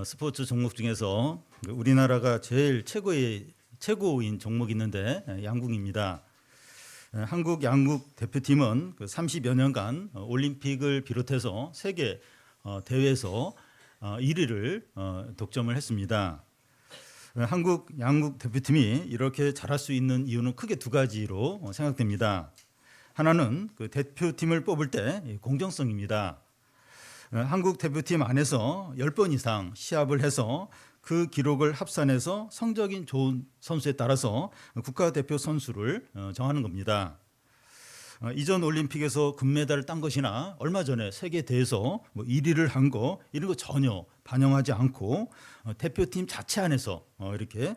스포츠 종목 중에서 우리나라가 제일 최고인 종목이 있는데 양궁입니다. 한국 양궁 대표팀은 그 30여 년간 올림픽을 비롯해서 세계 대회에서 1위를 독점을 했습니다. 한국 양궁 대표팀이 이렇게 잘할 수 있는 이유는 크게 두 가지로 생각됩니다. 하나는 그 대표팀을 뽑을 때 공정성입니다. 한국 대표팀 안에서 10번 이상 시합을 해서 그 기록을 합산해서 성적이 좋은 선수에 따라서 국가대표 선수를 정하는 겁니다. 이전 올림픽에서 금메달을 딴 것이나 얼마 전에 세계 대회에서 1위를 한 거 이런 거 전혀 반영하지 않고 대표팀 자체 안에서 이렇게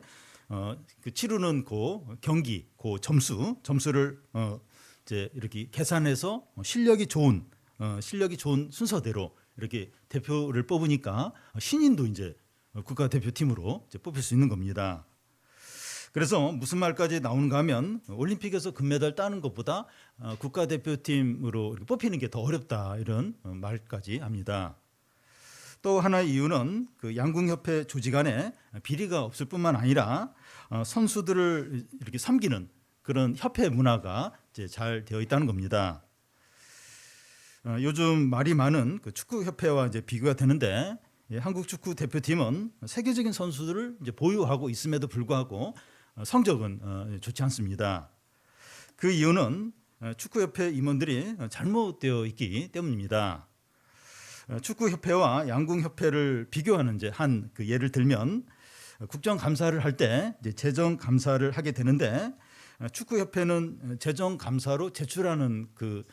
치르는 그 경기, 그 점수를 이제 이렇게 계산해서 실력이 좋은 순서대로 이렇게 대표를 뽑으니까 신인도 이제 국가대표팀으로 이제 뽑힐 수 있는 겁니다. 그래서 무슨 말까지 나오는가 하면 올림픽에서 금메달 따는 것보다 국가대표팀으로 뽑히는 게 더 어렵다 이런 말까지 합니다. 또 하나의 이유는 그 양궁협회 조직 안에 비리가 없을 뿐만 아니라 선수들을 이렇게 섬기는 그런 협회 문화가 이제 잘 되어 있다는 겁니다. 요즘 말이 많은 그 축구협회와 이제 비교가 되는데 한국 축구 대표팀은 세계적인 선수들을 이제 보유하고 있음에도 불구하고 성적은 좋지 않습니다. 그 이유는 축구협회 임원들이 잘못되어 있기 때문입니다. 축구협회와 양궁협회를 비교하는 이제 한 그 예를 들면 국정감사를 할 때 이제 재정감사를 하게 되는데 축구협회는 재정감사로 제출하는 그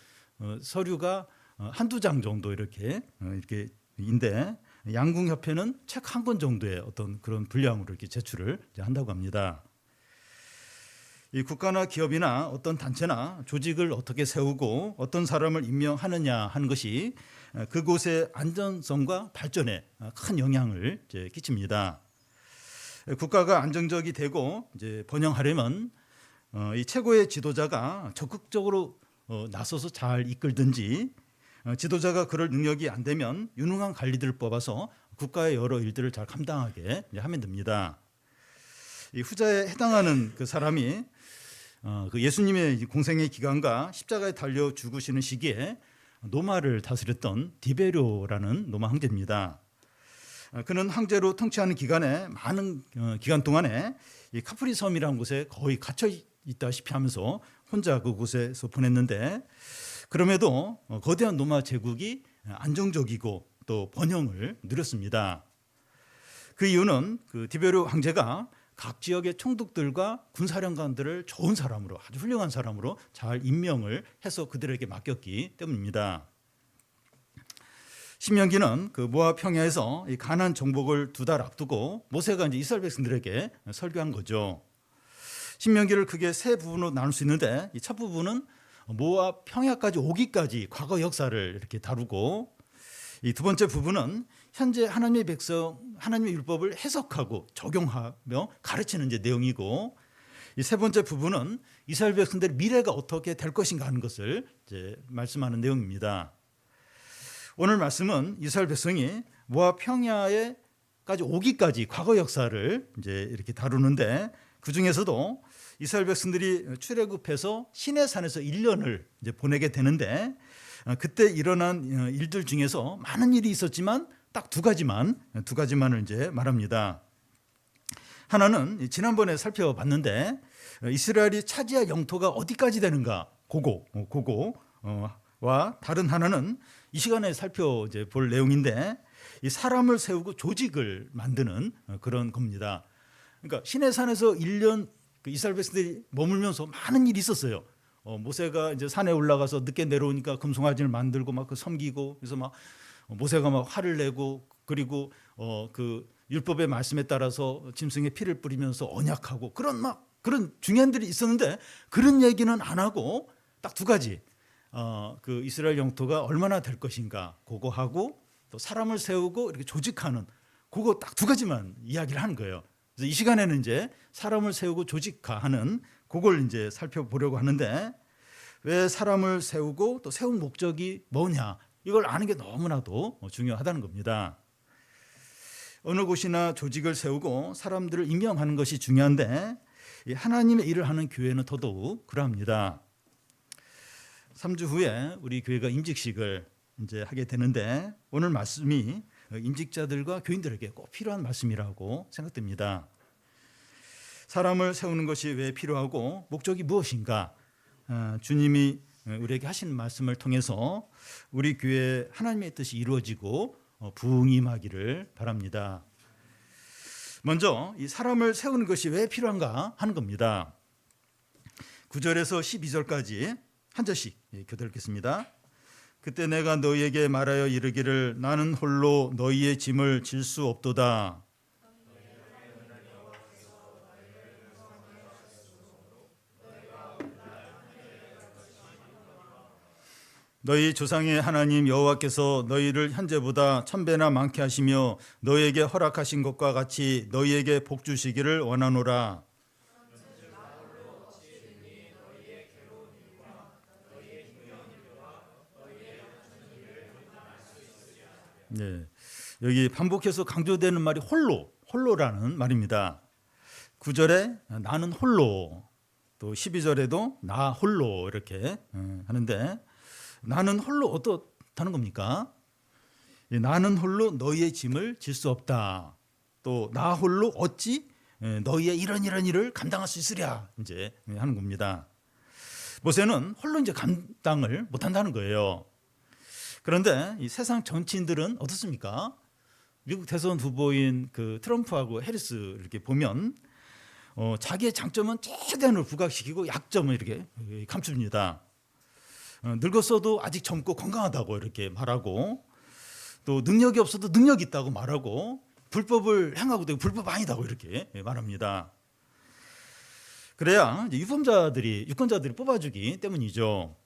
서류가 한두 장 정도 이렇게인데 양궁협회는 책 한 권 정도의 어떤 그런 분량으로 이렇게 제출을 한다고 합니다. 이 국가나 기업이나 어떤 단체나 조직을 어떻게 세우고 어떤 사람을 임명하느냐 하는 것이 그곳의 안전성과 발전에 큰 영향을 끼칩니다. 국가가 안정적이 되고 이제 번영하려면 이 최고의 지도자가 적극적으로 나서서 잘 이끌든지 지도자가 그럴 능력이 안 되면 유능한 관리들을 뽑아서 국가의 여러 일들을 잘 감당하게 하면 됩니다. 이 후자에 해당하는 그 사람이 그 예수님의 공생의 기간과 십자가에 달려 죽으시는 시기에 로마를 다스렸던 디베료라는 로마 황제입니다. 그는 황제로 통치하는 기간에 많은 기간 동안에 이 카프리 섬이라는 곳에 거의 갇혀 있다시피 하면서 혼자 그곳에서 보냈는데 그럼에도 거대한 로마 제국이 안정적이고 또 번영을 누렸습니다. 그 이유는 그 디베료 황제가 각 지역의 총독들과 군사령관들을 좋은 사람으로 아주 훌륭한 사람으로 잘 임명을 해서 그들에게 맡겼기 때문입니다. 신명기는 그 모압 평야에서 이 가나안 정복을 2달 앞두고 모세가 이제 이스라엘 백성들에게 설교한 거죠. 신명기를 크게 세 부분으로 나눌 수 있는데 이 첫 부분은 모압 평야까지 오기까지 과거 역사를 이렇게 다루고 이 두 번째 부분은 현재 하나님의 백성 하나님의 율법을 해석하고 적용하며 가르치는 이제 내용이고 이 세 번째 부분은 이스라엘 백성들의 미래가 어떻게 될 것인가 하는 것을 이제 말씀하는 내용입니다. 오늘 말씀은 이스라엘 백성이 모압 평야에까지 오기까지 과거 역사를 이제 이렇게 다루는데 그 중에서도 이스라엘 백성들이 출애굽해서 시내산에서 1년을 이제 보내게 되는데 그때 일어난 일들 중에서 많은 일이 있었지만 딱 두 가지만을 이제 말합니다. 하나는 지난번에 살펴봤는데 이스라엘이 차지할 영토가 어디까지 되는가 그거와 다른 하나는 이 시간에 살펴볼 내용인데 이 사람을 세우고 조직을 만드는 그런 겁니다. 그러니까 시내산에서 1년 그 이스라엘 백성들이 머물면서 많은 일이 있었어요. 모세가 이제 산에 올라가서 늦게 내려오니까 금송아지를 만들고 막 섬기고 그래서 막 모세가 막 화를 내고 그리고 그 율법의 말씀에 따라서 짐승의 피를 뿌리면서 언약하고 그런 중요한 일이 있었는데 그런 얘기는 안 하고 딱 두 가지 그 이스라엘 영토가 얼마나 될 것인가 그거 하고 또 사람을 세우고 이렇게 조직하는 그거 딱 두 가지만 이야기를 하는 거예요. 그래서 이 시간에는 이제 사람을 세우고 조직화하는 그걸 이제 살펴보려고 하는데 왜 사람을 세우고 또 세운 목적이 뭐냐 이걸 아는 게 너무나도 중요하다는 겁니다. 어느 곳이나 조직을 세우고 사람들을 임명하는 것이 중요한데 하나님의 일을 하는 교회는 더더욱 그러합니다. 3주 후에 우리 교회가 임직식을 이제 하게 되는데 오늘 말씀이 임직자들과 교인들에게 꼭 필요한 말씀이라고 생각됩니다. 사람을 세우는 것이 왜 필요하고 목적이 무엇인가? 주님이 우리에게 하신 말씀을 통해서 우리 교회 하나님의 뜻이 이루어지고 부응임하기를 바랍니다. 먼저 이 사람을 세우는 것이 왜 필요한가 하는 겁니다. 9절에서 12절까지 한 절씩 교독 읽겠습니다. 그때 내가 너희에게 말하여 이르기를 나는 홀로 너희의 짐을 질 수 없도다. 너희 조상의 하나님 여호와께서 너희를 현재보다 1000배나 많게 하시며 너희에게 허락하신 것과 같이 너희에게 복 주시기를 원하노라. 네, 여기 반복해서 강조되는 말이 홀로라는 말입니다. 9절에 나는 홀로, 또 12절에도 나 홀로 이렇게 하는데 나는 홀로 어떻다는 겁니까? 나는 홀로 너희의 짐을 질 수 없다. 또 나 홀로 어찌 너희의 이런 일을 감당할 수 있으랴 이제 하는 겁니다. 모세는 홀로 이제 감당을 못한다는 거예요. 그런데 이 세상 정치인들은 어떻습니까? 미국 대선 후보인 그 트럼프하고 해리스 이렇게 보면 자기의 장점은 최대한으로 부각시키고 약점을 이렇게 감춥니다. 늙었어도 아직 젊고 건강하다고 이렇게 말하고 또 능력이 없어도 능력이 있다고 말하고 불법을 행하고 되고 불법 아니다고 이렇게 말합니다. 그래야 이제 유권자들이 뽑아주기 때문이죠.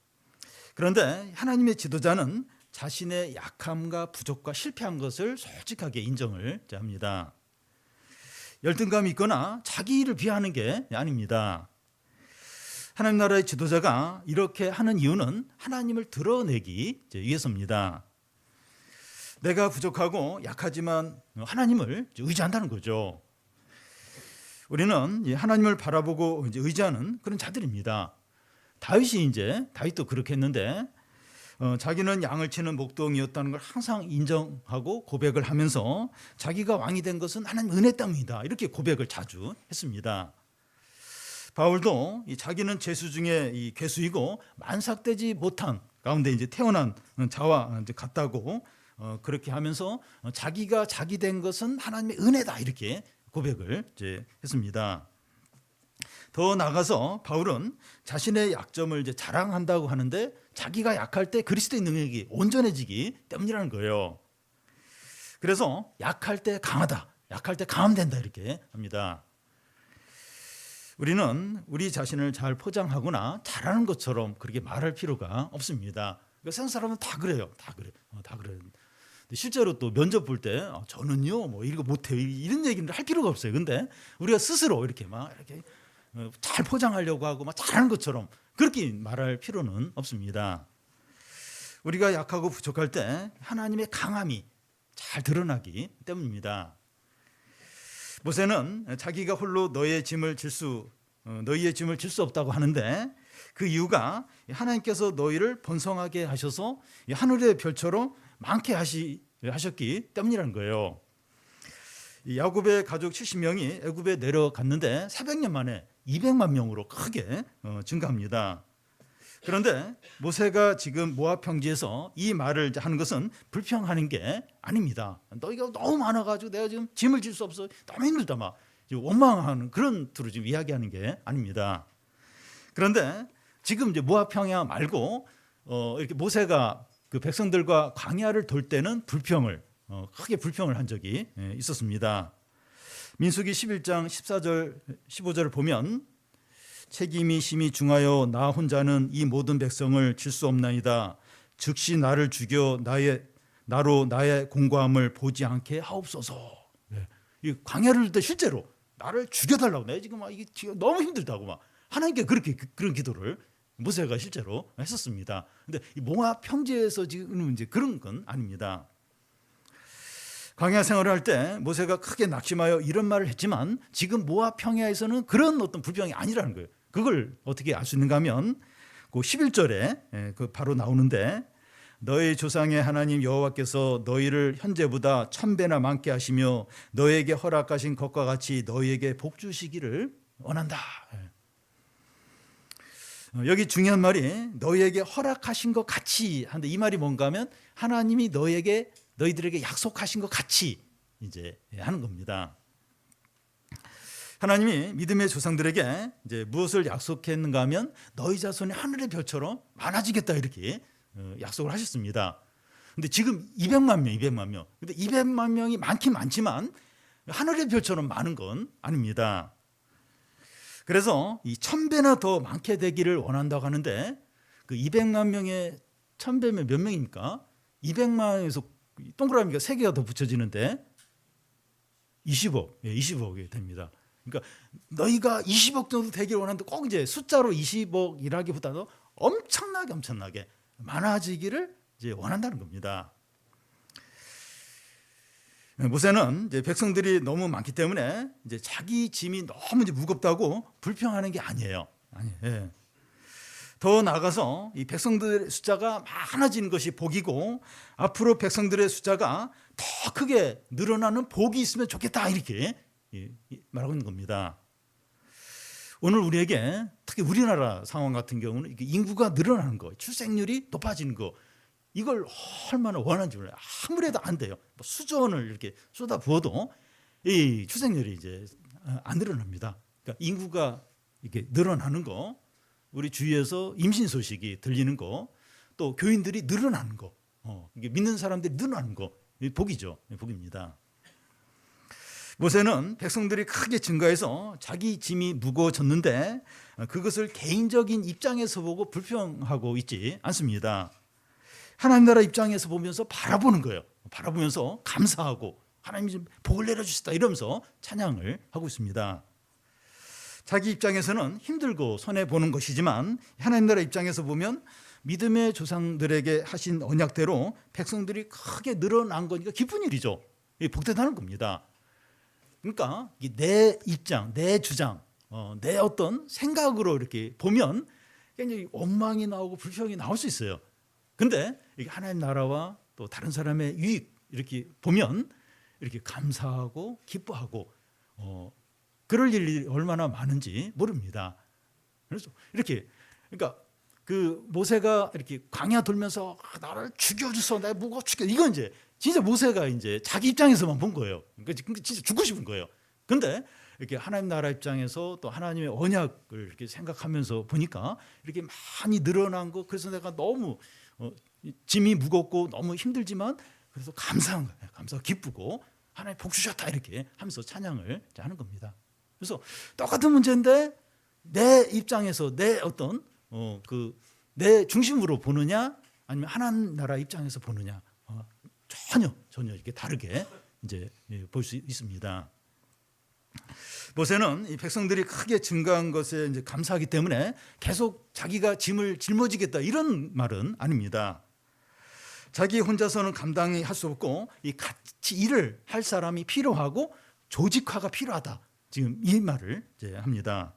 그런데 하나님의 지도자는 자신의 약함과 부족과 실패한 것을 솔직하게 인정을 합니다. 열등감이 있거나 자기 일을 비하하는 게 아닙니다. 하나님 나라의 지도자가 이렇게 하는 이유는 하나님을 드러내기 위해서입니다. 내가 부족하고 약하지만 하나님을 의지한다는 거죠. 우리는 하나님을 바라보고 의지하는 그런 자들입니다. 다윗도 그렇게 했는데 자기는 양을 치는 목동이었다는 걸 항상 인정하고 고백을 하면서 자기가 왕이 된 것은 하나님 은혜 때문이다 이렇게 고백을 자주 했습니다. 바울도 자기는 죄수 중에 이 괴수이고 만삭되지 못한 가운데 이제 태어난 자와 이제 같다고 그렇게 하면서 자기가 자기 된 것은 하나님의 은혜다 이렇게 고백을 이제 했습니다. 더 나아가서 바울은 자신의 약점을 이제 자랑한다고 하는데 자기가 약할 때 그리스도의 능력이 온전해지기 때문이라는 거예요. 그래서 약할 때 강하다, 약할 때 강하면 된다 이렇게 합니다. 우리는 우리 자신을 잘 포장하거나 잘하는 것처럼 그렇게 말할 필요가 없습니다. 그러니까 세상 사람은 다 그래요. 다 그래요. 실제로 또 면접 볼 때 저는요 뭐 이거 못해요 이런 얘기를 할 필요가 없어요. 근데 우리가 스스로 이렇게 잘 포장하려고 하고 막 잘하는 것처럼 그렇게 말할 필요는 없습니다. 우리가 약하고 부족할 때 하나님의 강함이 잘 드러나기 때문입니다. 모세는 자기가 홀로 너희의 짐을 질 수 없다고 하는데 그 이유가 하나님께서 너희를 번성하게 하셔서 하늘의 별처럼 많게 하셨기 때문이라는 거예요. 야곱의 가족 70명이 애굽에 내려갔는데 400년 만에 200만 명으로 크게 증가합니다. 그런데 모세가 지금 모압 평지에서 이 말을 하는 것은 불평하는 게 아닙니다. 너희가 너무 많아가지고 내가 지금 짐을 질 수 없어 너무 힘들다 막 원망하는 그런 투로 지금 이야기하는 게 아닙니다. 그런데 지금 이제 모압 평야 말고 이렇게 모세가 그 백성들과 광야를 돌 때는 크게 불평을 한 적이 있었습니다. 민수기 11장 14절 15절을 보면 책임이 심히 중하여 나 혼자는 이 모든 백성을 질 수 없나이다. 즉시 나를 죽여 나로 나의 공고함을 보지 않게 하옵소서. 이 광야를 돌 때 실제로 나를 죽여달라고 내가 지금 이게 너무 힘들다고 막 하나님께 그런 기도를 모세가 실제로 했었습니다. 근데 이 모압 평지에서 지금 이제 그런 건 아닙니다. 광야 생활을 할 때 모세가 크게 낙심하여 이런 말을 했지만 지금 모압 평야에서는 그런 어떤 불평이 아니라는 거예요. 그걸 어떻게 알 수 있는가 하면 그 11절에 그 바로 나오는데 너희 조상의 하나님 여호와께서 너희를 현재보다 1000배나 많게 하시며 너희에게 허락하신 것과 같이 너희에게 복 주시기를 원한다. 여기 중요한 말이 너희에게 허락하신 것 같이 하는데 이 말이 뭔가 하면 하나님이 너희들에게 약속하신 것 같이 이제 하는 겁니다. 하나님이 믿음의 조상들에게 이제 무엇을 약속했는가 하면 너희 자손이 하늘의 별처럼 많아지겠다 이렇게 약속을 하셨습니다. 근데 지금 200만 명. 근데 200만 명이 많긴 많지만 하늘의 별처럼 많은 건 아닙니다. 그래서 이 1000배나 더 많게 되기를 원한다고 하는데 그 200만 명에 1000배면 몇 명입니까? 200만에서 동그라미가 3개가 더 붙여지는데 20억, 20억이 됩니다. 그러니까 너희가 20억 정도 되기를 원하는데 꼭 이제 숫자로 20억이라기보다도 엄청나게 많아지기를 이제 원한다는 겁니다. 모세는 이제 백성들이 너무 많기 때문에 이제 자기 짐이 너무 이제 무겁다고 불평하는 게 아니에요. 예. 더 나아가서 이 백성들의 숫자가 많아지는 것이 복이고 앞으로 백성들의 숫자가 더 크게 늘어나는 복이 있으면 좋겠다 이렇게 말하고 있는 겁니다. 오늘 우리에게 특히 우리나라 상황 같은 경우는 인구가 늘어나는 거, 출생률이 높아지는 거 이걸 얼마나 원하는지 몰라요. 아무래도 안 돼요. 뭐 수조원을 이렇게 쏟아 부어도 이 출생률이 이제 안 늘어납니다. 그러니까 인구가 이렇게 늘어나는 거, 우리 주위에서 임신 소식이 들리는 거, 또 교인들이 늘어나는 거, 이게 믿는 사람들이 늘어나는 거, 복이죠. 복입니다. 모세는 백성들이 크게 증가해서 자기 짐이 무거워졌는데 그것을 개인적인 입장에서 보고 불평하고 있지 않습니다. 하나님 나라 입장에서 보면서 바라보는 거예요. 바라보면서 감사하고 하나님이 좀 복을 내려주셨다 이러면서 찬양을 하고 있습니다. 자기 입장에서는 힘들고 손해보는 것이지만 하나님 나라 입장에서 보면 믿음의 조상들에게 하신 언약대로 백성들이 크게 늘어난 거니까 기쁜 일이죠. 복되다는 겁니다. 그러니까 내 입장, 내 주장, 내 어떤 생각으로 이렇게 보면 굉장히 원망이 나오고 불평이 나올 수 있어요. 근데 하나님 나라와 또 다른 사람의 유익 이렇게 보면 이렇게 감사하고 기뻐하고 그럴 일이 얼마나 많은지 모릅니다. 그래서 이렇게 그러니까 그 모세가 이렇게 광야 돌면서 나를 죽여주소, 나 무거워 죽여 이건 이제 진짜 모세가 이제 자기 입장에서만 본 거예요. 그러니까 진짜 죽고 싶은 거예요. 근데 이렇게 하나님 나라 입장에서 또 하나님의 언약을 이렇게 생각하면서 보니까 이렇게 많이 늘어난 거 그래서 내가 너무 짐이 무겁고 너무 힘들지만 그래서 감사한 거예요. 감사하고 기쁘고 하나님 복 주셨다 이렇게 하면서 찬양을 하는 겁니다. 그래서 똑같은 문제인데 내 입장에서 내 어떤 내 중심으로 보느냐 아니면 하나님 나라 입장에서 보느냐 전혀 이렇게 다르게 이제 볼 수 있습니다. 모세는 이 백성들이 크게 증가한 것에 이제 감사하기 때문에 계속 자기가 짐을 짊어지겠다 이런 말은 아닙니다. 자기 혼자서는 감당이 할 수 없고 이 같이 일을 할 사람이 필요하고 조직화가 필요하다. 지금 이 말을 이제 합니다.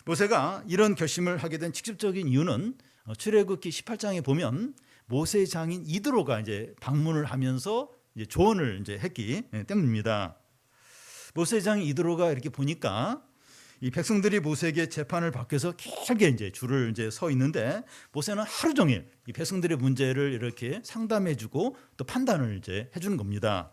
모세가 이런 결심을 하게 된 직접적인 이유는 출애굽기 18장에 보면 모세 장인 이드로가 이제 방문을 하면서 이제 조언을 이제 했기 때문입니다. 모세 장인 이드로가 이렇게 보니까 이 백성들이 모세에게 재판을 받기 위해서 길게 이제 줄을 이제 서 있는데 모세는 하루 종일 이 백성들의 문제를 이렇게 상담해주고 또 판단을 이제 해주는 겁니다.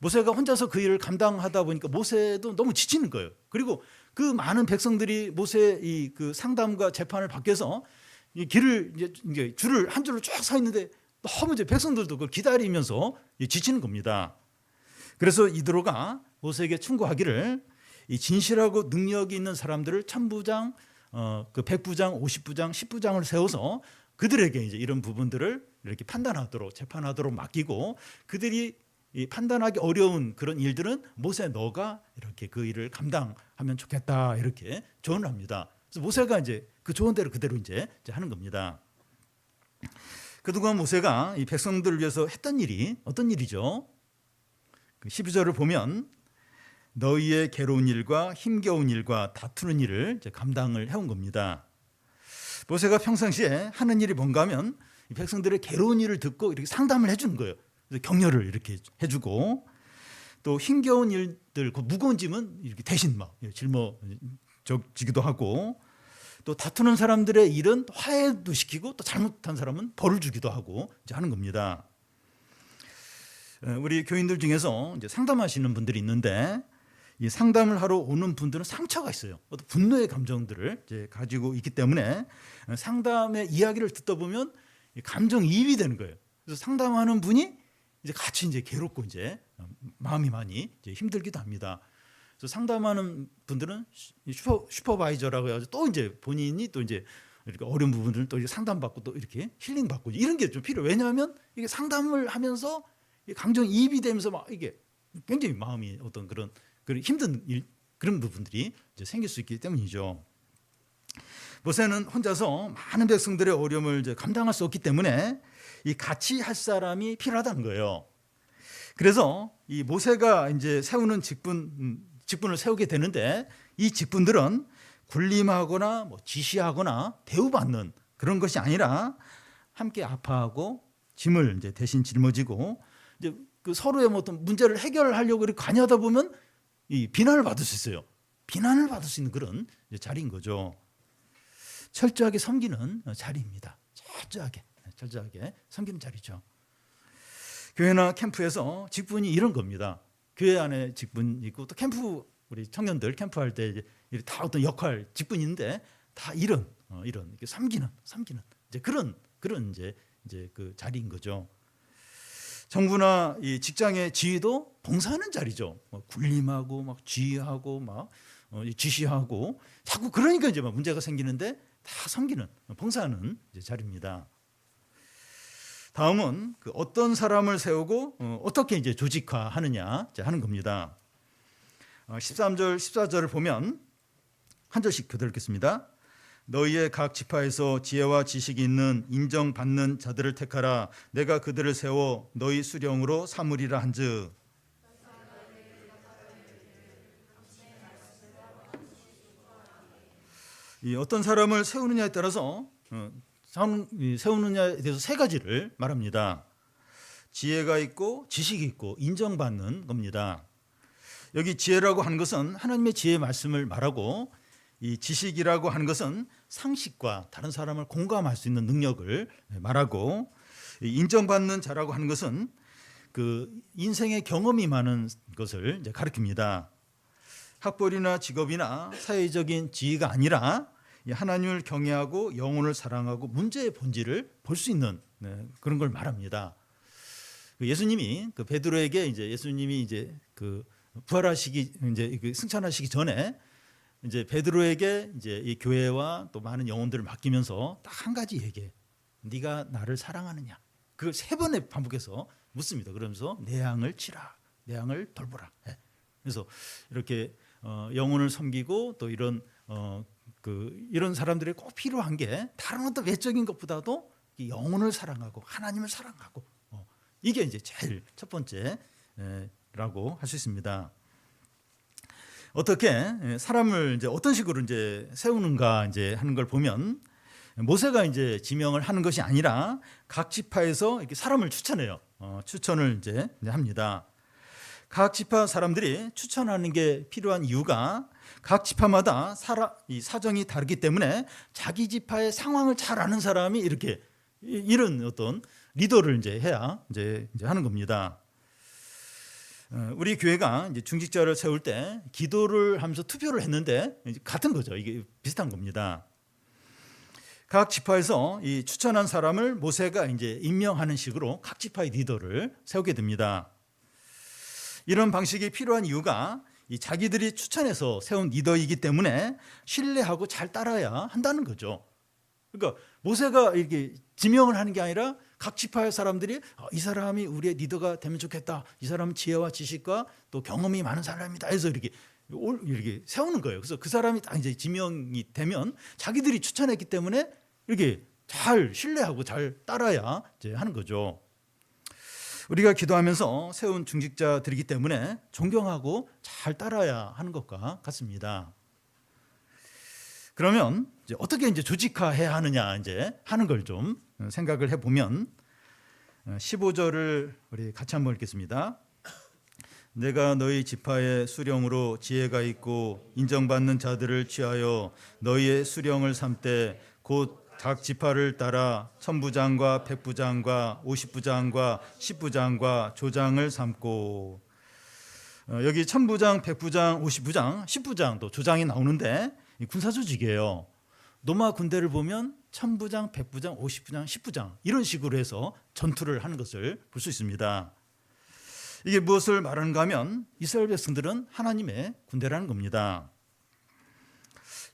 모세가 혼자서 그 일을 감당하다 보니까 모세도 너무 지치는 거예요. 그리고 그 많은 백성들이 모세의 이 그 상담과 재판을 받기 위해서 이 길을 이제 줄을 한 줄로 쭉 서 있는데 너무 이제 백성들도 그걸 기다리면서 지치는 겁니다. 그래서 이드로가 모세에게 충고하기를 이 진실하고 능력이 있는 사람들을 1000부장, 그 100부장, 50부장, 10부장을 세워서 그들에게 이제 이런 부분들을 이렇게 판단하도록 재판하도록 맡기고 그들이 이 판단하기 어려운 그런 일들은 모세 너가 이렇게 그 일을 감당하면 좋겠다 이렇게 조언을 합니다. 그래서 모세가 이제 그 조언대로 그대로 이제 하는 겁니다. 그동안 모세가 이 백성들을 위해서 했던 일이 어떤 일이죠? 12절을 보면 너희의 괴로운 일과 힘겨운 일과 다투는 일을 이제 감당을 해온 겁니다. 모세가 평상시에 하는 일이 뭔가 하면 백성들의 괴로운 일을 듣고 이렇게 상담을 해주는 거예요. 그래서 격려를 이렇게 해주고, 또 힘겨운 일들, 그 무거운 짐은 이렇게 대신 막 짊어지기도 하고, 또 다투는 사람들의 일은 화해도 시키고, 또 잘못한 사람은 벌을 주기도 하고 이제 하는 겁니다. 우리 교인들 중에서 이제 상담하시는 분들이 있는데, 이 상담을 하러 오는 분들은 상처가 있어요. 어떤 분노의 감정들을 이제 가지고 있기 때문에 상담의 이야기를 듣다 보면 감정이입이 되는 거예요. 그래서 상담하는 분이 이제 같이 이제 괴롭고 이제 마음이 많이 이제 힘들기도 합니다. 그래서 상담하는 분들은 슈퍼바이저라고 해가지고 또 이제 본인이 또 이제 이렇게 어려운 부분들을 또 상담받고 또 이렇게 힐링받고 이런 게 좀 필요해요. 왜냐하면 이게 상담을 하면서 감정이입이 되면서 막 이게 굉장히 마음이 어떤 그런 힘든 그런 부분들이 이제 생길 수 있기 때문이죠. 모세는 혼자서 많은 백성들의 어려움을 이제 감당할 수 없기 때문에 이 같이 할 사람이 필요하다는 거예요. 그래서 이 모세가 이제 세우는 직분을 세우게 되는데, 이 직분들은 군림하거나 뭐 지시하거나 대우받는 그런 것이 아니라 함께 아파하고 짐을 이제 대신 짊어지고, 이제 그 서로의 뭐 어떤 문제를 해결하려고 이렇게 관여하다 보면 이 비난을 받을 수 있어요. 비난을 받을 수 있는 그런 자리인 거죠. 철저하게 섬기는 자리입니다. 철저하게 섬기는 자리죠. 교회나 캠프에서 직분이 이런 겁니다. 교회 안에 직분 있고, 또 캠프 우리 청년들 캠프할 때 다 어떤 역할 직분이 있는데, 다 이런 섬기는 이제 그런 이제 그 자리인 거죠. 정부나 이 직장의 지휘도 봉사하는 자리죠. 군림하고 막 지휘하고 막 지시하고, 자꾸 그러니까 이제 막 문제가 생기는데 다 섬기는 봉사하는 이제 자리입니다. 다음은 그 어떤 사람을 세우고 어떻게 이제 조직화하느냐 하는 겁니다. 13절, 14절을 보면 한 절씩 교대로 읽겠습니다. 너희의 각 지파에서 지혜와 지식이 있는 인정받는 자들을 택하라. 내가 그들을 세워 너희 수령으로 삼으리라 한즉. 이 어떤 사람을 세우느냐에 따라서 세우느냐에 대해서 세 가지를 말합니다. 지혜가 있고 지식이 있고 인정받는 겁니다. 여기 지혜라고 하는 것은 하나님의 지혜의 말씀을 말하고, 이 지식이라고 하는 것은 상식과 다른 사람을 공감할 수 있는 능력을 말하고, 인정받는 자라고 하는 것은 그 인생의 경험이 많은 것을 이제 가리킵니다. 학벌이나 직업이나 사회적인 지위가 아니라 하나님을 경외하고 영혼을 사랑하고 문제의 본질을 볼 수 있는 그런 걸 말합니다. 예수님이 그 베드로에게 예수님이 그 부활하시기 그 승천하시기 전에 이제 베드로에게 이 교회와 또 많은 영혼들을 맡기면서 딱 한 가지 얘기해. 네가 나를 사랑하느냐? 그걸 3번에 반복해서 묻습니다. 그러면서 내 양을 치라, 내 양을 돌보라. 그래서 이렇게 영혼을 섬기고 또 이런 이런 사람들이 꼭 필요한 게 다른 어떤 외적인 것보다도 영혼을 사랑하고 하나님을 사랑하고, 이게 이제 제일 첫 번째라고 할 수 있습니다. 어떻게 사람을 이제 어떤 식으로 이제 세우는가 이제 하는 걸 보면, 모세가 이제 지명을 하는 것이 아니라 각 지파에서 이렇게 사람을 추천해요. 추천을 이제 합니다. 각 지파 사람들이 추천하는 게 필요한 이유가 각 지파마다 이 사정이 다르기 때문에 자기 지파의 상황을 잘 아는 사람이 이렇게 이런 어떤 리더를 이제 해야 이제 하는 겁니다. 우리 교회가 이제 중직자를 세울 때 기도를 하면서 투표를 했는데 같은 거죠. 이게 비슷한 겁니다. 각 지파에서 이 추천한 사람을 모세가 이제 임명하는 식으로 각 지파의 리더를 세우게 됩니다. 이런 방식이 필요한 이유가 이 자기들이 추천해서 세운 리더이기 때문에 신뢰하고 잘 따라야 한다는 거죠. 그러니까 모세가 이렇게 지명을 하는 게 아니라 각 지파의 사람들이 이 사람이 우리의 리더가 되면 좋겠다. 이 사람은 지혜와 지식과 또 경험이 많은 사람이다. 해서 이렇게 세우는 거예요. 그래서 그 사람이 딱 이제 지명이 되면 자기들이 추천했기 때문에 이렇게 잘 신뢰하고 잘 따라야 이제 하는 거죠. 우리가 기도하면서 세운 중직자들이기 때문에 존경하고 잘 따라야 하는 것과 같습니다. 그러면 이제 어떻게 이제 조직화해야 하느냐 이제 하는 걸 좀 생각을 해보면 15절을 우리 같이 한번 읽겠습니다. 내가 너희 지파의 수령으로 지혜가 있고 인정받는 자들을 취하여 너희의 수령을 삼되 곧 각 지파를 따라 천부장과 백부장과 50부장과 10부장과 조장을 삼고, 여기 천부장, 백부장, 50부장, 10부장도 조장이 나오는데 군사 조직이에요. 로마 군대를 보면 천부장, 백부장, 50부장, 10부장 이런 식으로 해서 전투를 하는 것을 볼 수 있습니다. 이게 무엇을 말하는가 하면 이스라엘 백성들은 하나님의 군대라는 겁니다.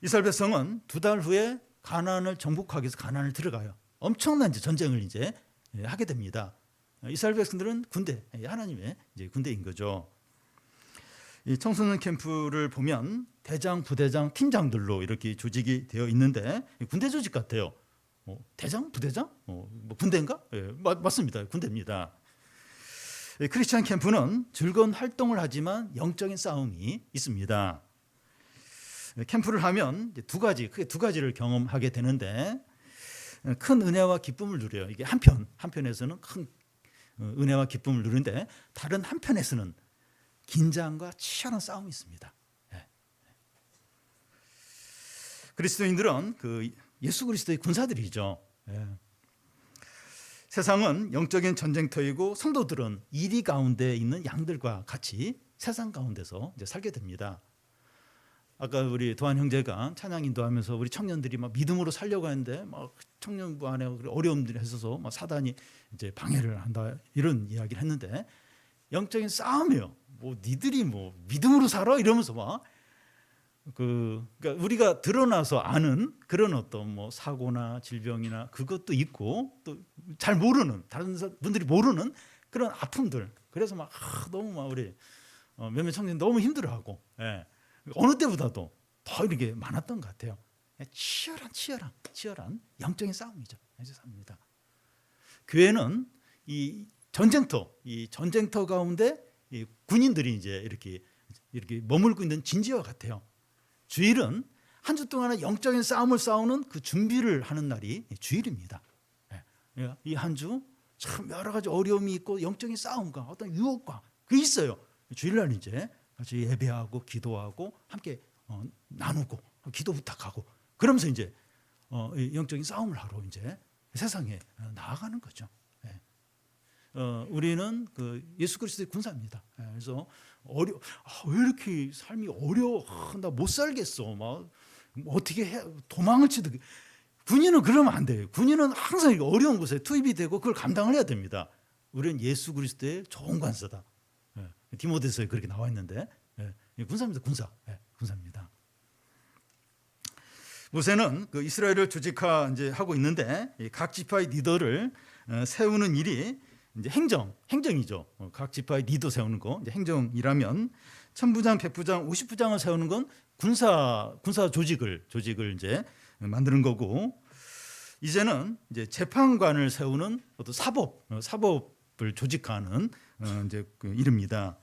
이스라엘 백성은 2달 후에 가나안을 정복하기 위해서 가나안을 들어가요. 엄청난 전쟁을 이제 하게 됩니다. 이스라엘 백성들은 군대, 하나님의 이제 군대인 거죠. 이 청소년 캠프를 보면 대장, 부대장, 팀장들로 이렇게 조직이 되어 있는데 군대 조직 같아요. 대장, 부대장, 뭐 군대인가? 맞습니다. 군대입니다. 크리스찬 캠프는 즐거운 활동을 하지만 영적인 싸움이 있습니다. 캠프를 하면 크게 두 가지를 경험하게 되는데, 큰 은혜와 기쁨을 누려요. 이게 한편에서는 큰 은혜와 기쁨을 누리는데 다른 한편에서는 긴장과 치열한 싸움이 있습니다. 그리스도인들은 그 예수 그리스도의 군사들이죠. 세상은 영적인 전쟁터이고 성도들은 이리 가운데 있는 양들과 같이 세상 가운데서 이제 살게 됩니다. 아까 우리 도한 형제가 찬양 인도하면서 우리 청년들이 막 믿음으로 살려고 하는데 막 청년부 안에 어려움들이 있어서 막 사단이 이제 방해를 한다 이런 이야기를 했는데, 영적인 싸움이에요. 뭐 니들이 뭐 믿음으로 살아 이러면서 막 그러니까 우리가 드러나서 아는 그런 어떤 뭐 사고나 질병이나 그것도 있고 또 잘 모르는 다른 분들이 모르는 그런 아픔들, 그래서 막 너무 막 우리 몇몇 청년 너무 힘들어하고 어느 때보다도 더 이렇게 많았던 것 같아요. 치열한 영적인 싸움이죠. 싸움입니다. 교회는 이 전쟁터 가운데 이 군인들이 이제 이렇게 머물고 있는 진지와 같아요. 주일은 한 주 동안의 영적인 싸움을 싸우는 그 준비를 하는 날이 주일입니다. 이 한 주 참 여러 가지 어려움이 있고 영적인 싸움과 어떤 유혹과 그 있어요. 주일날 이제 같이 예배하고 기도하고 함께 나누고 기도 부탁하고 그러면서 이제 영적인 싸움을 하러 이제 세상에 나아가는 거죠. 우리는 그 예수 그리스도의 군사입니다. 그래서 왜 이렇게 삶이 어려워? 나 못 살겠어. 막 어떻게 해? 도망을 치듯. 군인은 그러면 안 돼요. 군인은 항상 어려운 곳에 투입이 되고 그걸 감당을 해야 됩니다. 우리는 예수 그리스도의 좋은 관사다. 디모데서에 그렇게 나와 있는데 군사입니다. 군사입니다. 모세는 그 이스라엘을 조직화 이제 하고 있는데 각 지파의 리더를 세우는 일이 이제 행정이죠. 각 지파의 리더 세우는 거 이제 행정이라면, 천부장, 백부장, 50부장을 세우는 건 군사 조직을 이제 만드는 거고, 이제는 이제 재판관을 세우는 어떤 사법을 조직하는 이제 그 일입니다.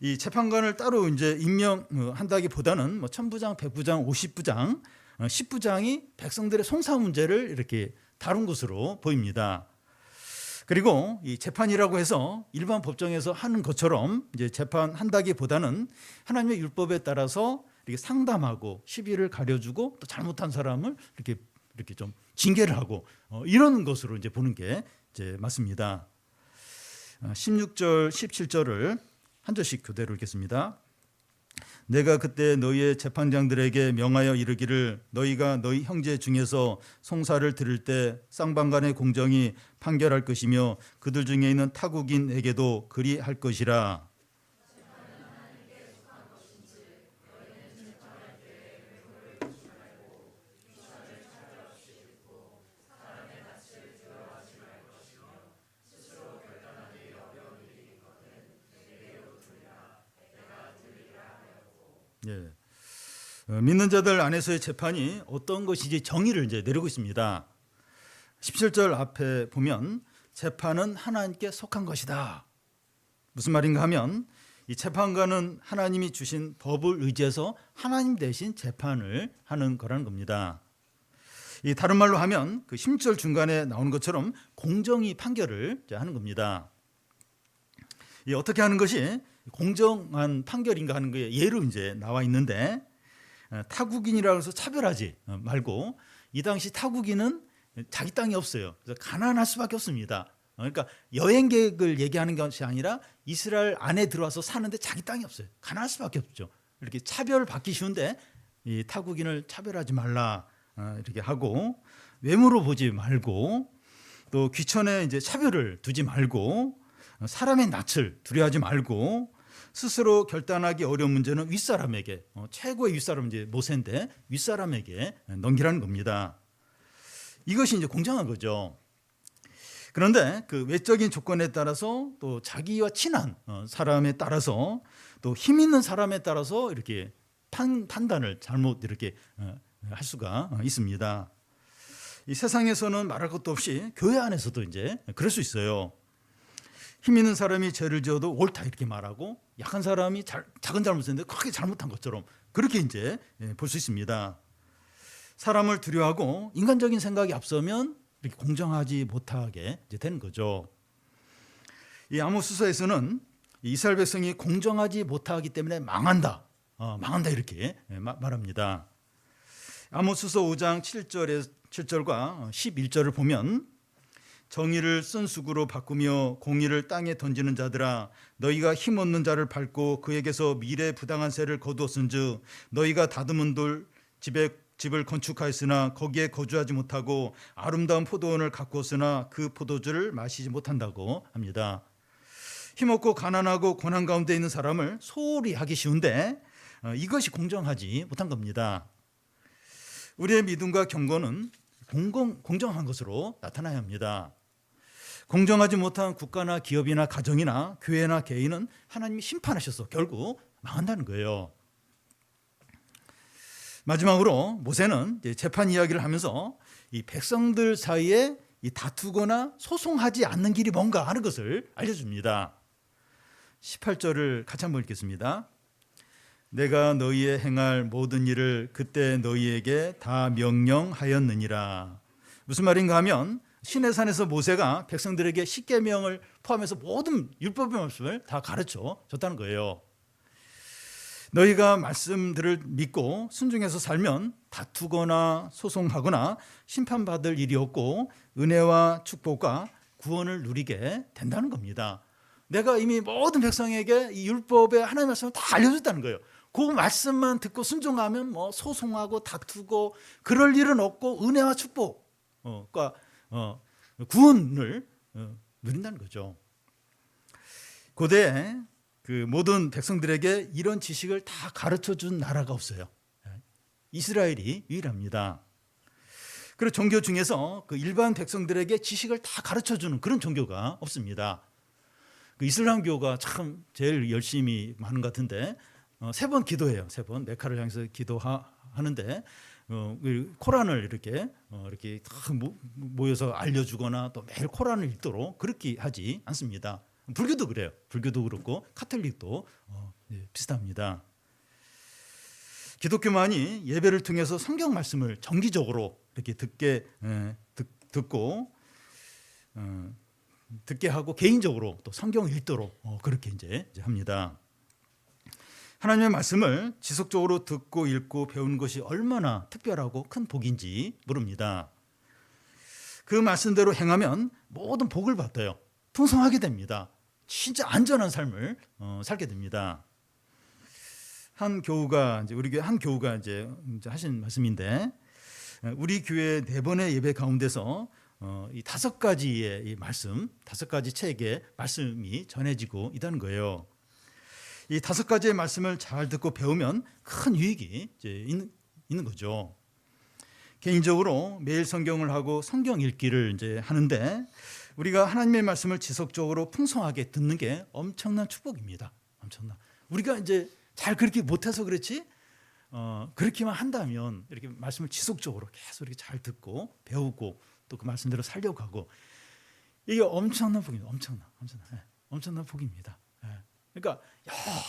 이 재판관을 따로 이제 임명한다기보다는 뭐 천부장, 백부장, 50부장, 10부장이 백성들의 송사 문제를 이렇게 다룬 것으로 보입니다. 그리고 이 재판이라고 해서 일반 법정에서 하는 것처럼 이제 재판한다기보다는 하나님의 율법에 따라서 이렇게 상담하고 시비를 가려주고 또 잘못한 사람을 이렇게 좀 징계를 하고 이런 것으로 이제 보는 게 이제 맞습니다. 16절, 17절을 한 절씩 교대로 읽겠습니다. 내가 그때 너희의 재판장들에게 명하여 이르기를, 너희가 너희 형제 중에서 송사를 들을 때 쌍방간의 공정이 판결할 것이며 그들 중에 있는 타국인에게도 그리할 것이라. 믿는 자들 안에서의 재판이 어떤 것인지 정의를 이제 내리고 있습니다. 17절 앞에 보면 재판은 하나님께 속한 것이다. 무슨 말인가 하면 이 재판관은 하나님이 주신 법을 의지해서 하나님 대신 재판을 하는 거라는 겁니다. 이 다른 말로 하면 그 10절 중간에 나오는 것처럼 공정히 판결을 하는 겁니다. 이 어떻게 하는 것이 공정한 판결인가 하는 게 예로 이제 나와 있는데, 타국인이라고 해서 차별하지 말고, 이 당시 타국인은 자기 땅이 없어요. 그래서 가난할 수밖에 없습니다. 그러니까 여행객을 얘기하는 것이 아니라 이스라엘 안에 들어와서 사는데 자기 땅이 없어요. 가난할 수밖에 없죠. 이렇게 차별받기 쉬운데 이 타국인을 차별하지 말라 이렇게 하고, 외모로 보지 말고, 또 귀천에 이제 차별을 두지 말고, 사람의 낯을 두려워하지 말고, 스스로 결단하기 어려운 문제는 윗사람에게, 최고의 윗사람은 이제 모세인데 윗사람에게 넘기라는 겁니다. 이것이 이제 공정한 거죠. 그런데 그 외적인 조건에 따라서, 또 자기와 친한 사람에 따라서, 또 힘 있는 사람에 따라서 이렇게 판단을 잘못 이렇게 할 수가 있습니다. 이 세상에서는 말할 것도 없이 교회 안에서도 이제 그럴 수 있어요. 힘 있는 사람이 죄를 지어도 옳다 이렇게 말하고, 약한 사람이 작은 잘못했는데 크게 잘못한 것처럼 그렇게 이제 볼 수 있습니다. 사람을 두려워하고 인간적인 생각이 앞서면 이렇게 공정하지 못하게 이제 되는 거죠. 이 아모스서에서는 이스라엘 백성이 공정하지 못하기 때문에 망한다 이렇게 말합니다. 아모스서 5장 7절과 11절을 보면, 정의를 쓴수구로 바꾸며 공의를 땅에 던지는 자들아, 너희가 힘없는 자를 밟고 그에게서 미래 부당한 세를 거두었은즉, 너희가 다듬은 돌 집을 건축하였으나 거기에 거주하지 못하고 아름다운 포도원을 가꾸었으나 그 포도주를 마시지 못한다고 합니다. 힘없고 가난하고 고난 가운데 있는 사람을 소홀히 하기 쉬운데 이것이 공정하지 못한 겁니다. 우리의 믿음과 경고는 공정한 것으로 나타나야 합니다. 공정하지 못한 국가나 기업이나 가정이나 교회나 개인은 하나님이 심판하셔서 결국 망한다는 거예요. 마지막으로 모세는 재판 이야기를 하면서 이 백성들 사이에 이 다투거나 소송하지 않는 길이 뭔가 하는 것을 알려줍니다. 18절을 같이 한번 읽겠습니다. 내가 너희의 행할 모든 일을 그때 너희에게 다 명령하였느니라. 무슨 말인가 하면, 시내산에서 모세가 백성들에게 십계명을 포함해서 모든 율법의 말씀을 다 가르쳐 줬다는 거예요. 너희가 말씀들을 믿고 순종해서 살면 다투거나 소송하거나 심판받을 일이 없고 은혜와 축복과 구원을 누리게 된다는 겁니다. 내가 이미 모든 백성에게 이 율법의 하나님의 말씀을 다 알려줬다는 거예요. 그 말씀만 듣고 순종하면 뭐 소송하고 다투고 그럴 일은 없고 은혜와 축복과 구원을 누린다는 거죠. 고대에 그 모든 백성들에게 이런 지식을 다 가르쳐 준 나라가 없어요. 이스라엘이 유일합니다. 그리고 종교 중에서 그 일반 백성들에게 지식을 다 가르쳐 주는 그런 종교가 없습니다. 그 이슬람교가 참 제일 열심히 하는 것 같은데, 3번 기도해요. 3번 메카를 향해서 기도하는데 코란을 이렇게 모여서 알려주거나 또 매일 코란을 읽도록 그렇게 하지 않습니다. 불교도 그래요. 불교도 그렇고 카톨릭도 비슷합니다. 기독교만이 예배를 통해서 성경 말씀을 정기적으로 이렇게 듣게 하고 개인적으로 또 성경 읽도록 그렇게 이제 합니다. 하나님의 말씀을 지속적으로 듣고 읽고 배우는 것이 얼마나 특별하고 큰 복인지 모릅니다. 그 말씀대로 행하면 모든 복을 받아요. 풍성하게 됩니다. 진짜 안전한 삶을 살게 됩니다. 한 교우가 우리 교회 한 교우가 이제 하신 말씀인데, 우리 교회 4번의 예배 가운데서 이 5가지의 이 말씀, 5가지 책의 말씀이 전해지고 있다는 거예요. 이 5가지의 말씀을 잘 듣고 배우면 큰 유익이 이제 있는 거죠. 개인적으로 매일 성경을 하고 성경 읽기를 이제 하는데, 우리가 하나님의 말씀을 지속적으로 풍성하게 듣는 게 엄청난 축복입니다. 엄청난. 우리가 이제 잘 그렇게 못해서 그렇지, 그렇게만 한다면 이렇게 말씀을 지속적으로 계속 이렇게 잘 듣고 배우고 또 그 말씀대로 살려고 하고, 이게 엄청난 복입니다. 엄청난 복입니다. 그러니까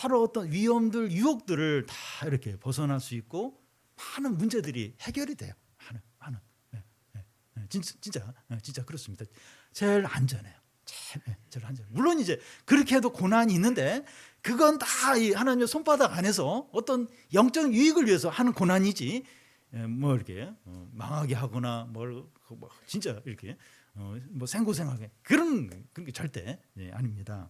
여러 어떤 위험들, 유혹들을 다 이렇게 벗어날 수 있고 많은 문제들이 해결이 돼요. 많은. 진짜 그렇습니다. 제일 안전해요. 제일 안전. 물론 이제 그렇게 해도 고난이 있는데 그건 다 이 하나님의 손바닥 안에서 어떤 영적 유익을 위해서 하는 고난이지. 뭐 이렇게 망하게 하거나 뭘 진짜 이렇게 뭐 생고생하게 그런 게 절대 아닙니다.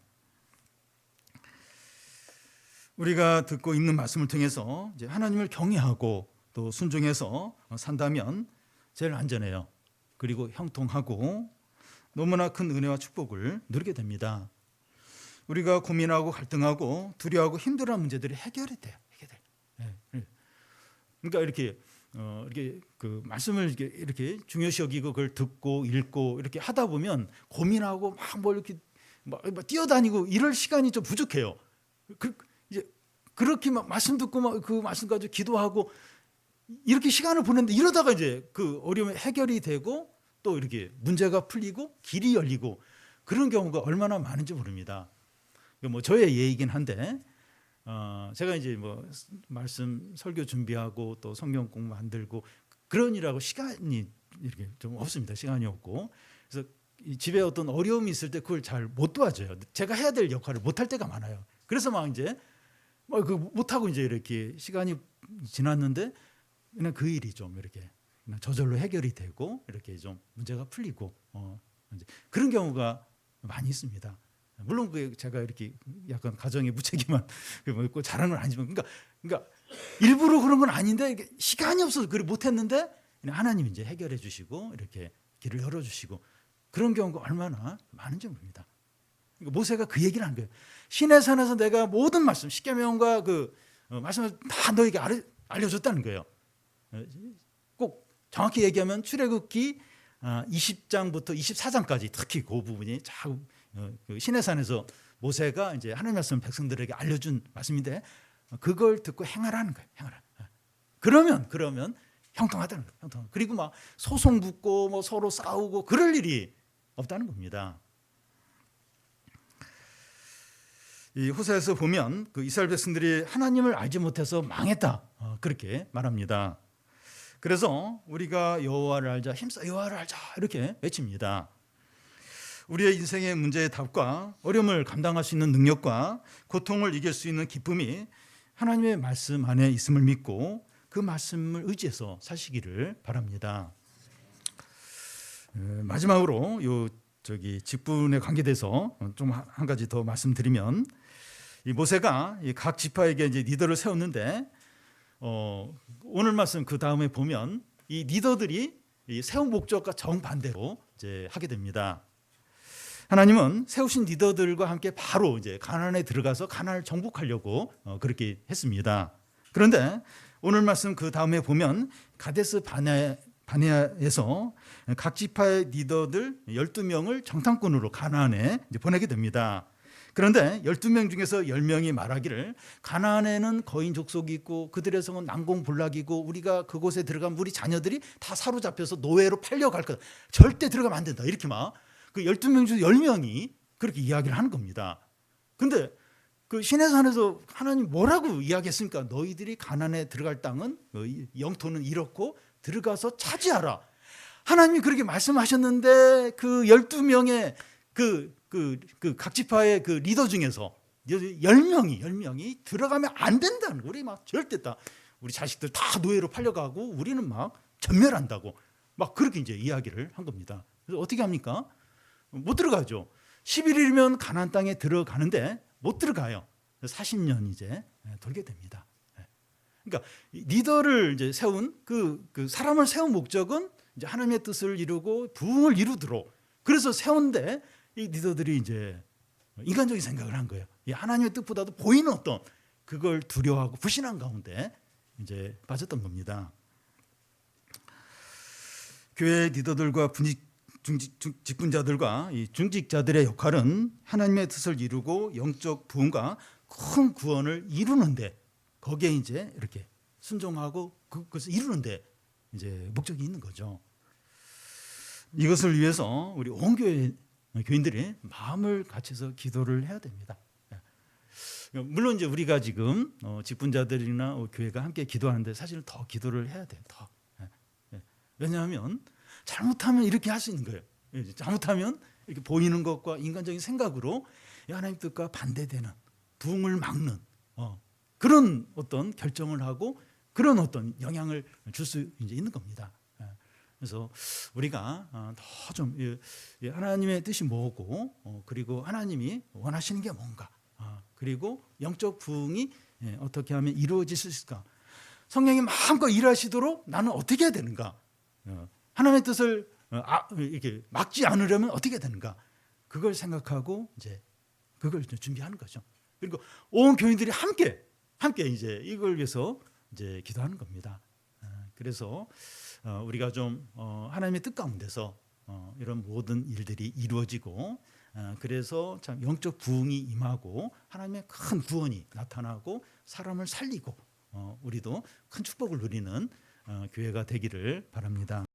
우리가 듣고 있는 말씀을 통해서 이제 하나님을 경외하고 또 순종해서 산다면 제일 안전해요. 그리고 형통하고 너무나 큰 은혜와 축복을 누리게 됩니다. 우리가 고민하고 갈등하고 두려워하고 힘들어하는 문제들이 해결이 돼요. 그러니까 이렇게 그 말씀을 이렇게 중요시 여기고 그걸 듣고 읽고 이렇게 하다 보면 고민하고 막 이렇게 막 뛰어다니고 이럴 시간이 좀 부족해요. 이제 그렇게 막 말씀 듣고 막 그 말씀 가지고 기도하고 이렇게 시간을 보내는데 이러다가 이제 그 어려움이 해결이 되고 또 이렇게 문제가 풀리고 길이 열리고 그런 경우가 얼마나 많은지 모릅니다. 뭐 저의 예이긴 한데 제가 이제 뭐 말씀 설교 준비하고 또 성경 공부 만들고 그러느라고 시간이 이렇게 좀 없습니다. 시간이 없고 그래서 집에 어떤 어려움이 있을 때 그걸 잘 못 도와줘요. 제가 해야 될 역할을 못 할 때가 많아요. 그래서 막 이제 못 하고 이제 이렇게 시간이 지났는데 그냥 그 일이 좀 이렇게 그냥 저절로 해결이 되고 이렇게 좀 문제가 풀리고 이제 그런 경우가 많이 있습니다. 물론 제가 이렇게 약간 가정의 무책임한 뭐 잘하는 건 아니지만 그러니까 일부러 그런 건 아닌데 시간이 없어서 그걸 못했는데 하나님이 이제 해결해 주시고 이렇게 길을 열어 주시고 그런 경우가 얼마나 많은지 모릅니다. 그러니까 모세가 그 얘기를 한 거예요. 시내 산에서 내가 모든 말씀 십계명과 그 말씀을 다 너에게 알려줬다는 거예요. 꼭 정확히 얘기하면 출애굽기 20장부터 24장까지 특히 그 부분이 참 시내산에서 모세가 이제 하나님 말씀 백성들에게 알려준 말씀인데 그걸 듣고 행하라는 거예요. 행하라. 그러면 형통하다는 거예요. 형통. 그리고 막 소송 붙고 뭐 서로 싸우고 그럴 일이 없다는 겁니다. 이 호세에서 보면 그 이스라엘 백성들이 하나님을 알지 못해서 망했다 그렇게 말합니다. 그래서 우리가 여호와를 알자, 힘써 여호와를 알자 이렇게 외칩니다. 우리의 인생의 문제의 답과 어려움을 감당할 수 있는 능력과 고통을 이길 수 있는 기쁨이 하나님의 말씀 안에 있음을 믿고 그 말씀을 의지해서 사시기를 바랍니다. 마지막으로 직분에 관계돼서 좀 한 가지 더 말씀드리면 이 모세가 각 지파에게 이제 리더를 세웠는데 오늘 말씀 그 다음에 보면 이 리더들이 이 세운 목적과 정반대로 이제 하게 됩니다. 하나님은 세우신 리더들과 함께 바로 이제 가나안에 들어가서 가나안을 정복하려고 그렇게 했습니다. 그런데 오늘 말씀 그 다음에 보면 가데스 바네아에서 각 지파의 리더들 12명을 정탐꾼으로 가나안에 이제 보내게 됩니다. 그런데 12명 중에서 10명이 말하기를 가나안에는 거인 족속이 있고 그들의 성은 난공불락이고 우리가 그곳에 들어가면 우리 자녀들이 다 사로잡혀서 노예로 팔려갈 거다. 절대 들어가면 안 된다. 이렇게 막 그 12명 중 10명이 그렇게 이야기를 하는 겁니다. 근데 그 시내산에서 하나님 뭐라고 이야기했습니까? 너희들이 가나안에 들어갈 땅은 영토는 이렇고 들어가서 차지하라. 하나님이 그렇게 말씀하셨는데 그 12명의 각 지파의 그 리더 중에서 10명이 들어가면 안 된다는 거예요. 우리 막 절대 다 우리 자식들 다 노예로 팔려가고 우리는 막 전멸한다고 막 그렇게 이제 이야기를 한 겁니다. 그래서 어떻게 합니까? 못 들어가죠. 11일이면 가나안 땅에 들어가는데 못 들어가요. 40년 이제 돌게 됩니다. 그러니까 리더를 이제 세운 그 사람을 세운 목적은 이제 하나님의 뜻을 이루고 부흥을 이루도록 그래서 세운데 이 리더들이 이제 인간적인 생각을 한 거예요. 이 하나님의 뜻보다도 보이는 어떤 그걸 두려워하고 불신한 가운데 이제 빠졌던 겁니다. 교회 리더들과 직분자들과 이 중직자들의 역할은 하나님의 뜻을 이루고 영적 부흥과 큰 구원을 이루는데 거기에 이제 이렇게 순종하고 그것을 이루는데 이제 목적이 있는 거죠. 이것을 위해서 우리 온 교회 교인들이 마음을 같이서 기도를 해야 됩니다. 물론 이제 우리가 지금 직분자들이나 교회가 함께 기도하는데 사실은 더 기도를 해야 돼요. 더. 왜냐하면 잘못하면 이렇게 할 수 있는 거예요. 잘못하면 이렇게 보이는 것과 인간적인 생각으로 하나님 뜻과 반대되는 부흥을 막는 그런 어떤 결정을 하고 그런 어떤 영향을 줄 수 있는 겁니다. 그래서 우리가 더 좀 하나님의 뜻이 뭐고 그리고 하나님이 원하시는 게 뭔가 그리고 영적 부흥이 어떻게 하면 이루어질 수 있을까? 성령이 마음껏 일하시도록 나는 어떻게 해야 되는가? 하나님의 뜻을 이렇게 막지 않으려면 어떻게 해야 되는가? 그걸 생각하고 이제 그걸 준비하는 거죠. 그리고 온 교인들이 함께 이제 이걸 위해서 이제 기도하는 겁니다. 그래서 우리가 좀 하나님의 뜻 가운데서 이런 모든 일들이 이루어지고 그래서 참 영적 부흥이 임하고 하나님의 큰 구원이 나타나고 사람을 살리고 우리도 큰 축복을 누리는 교회가 되기를 바랍니다.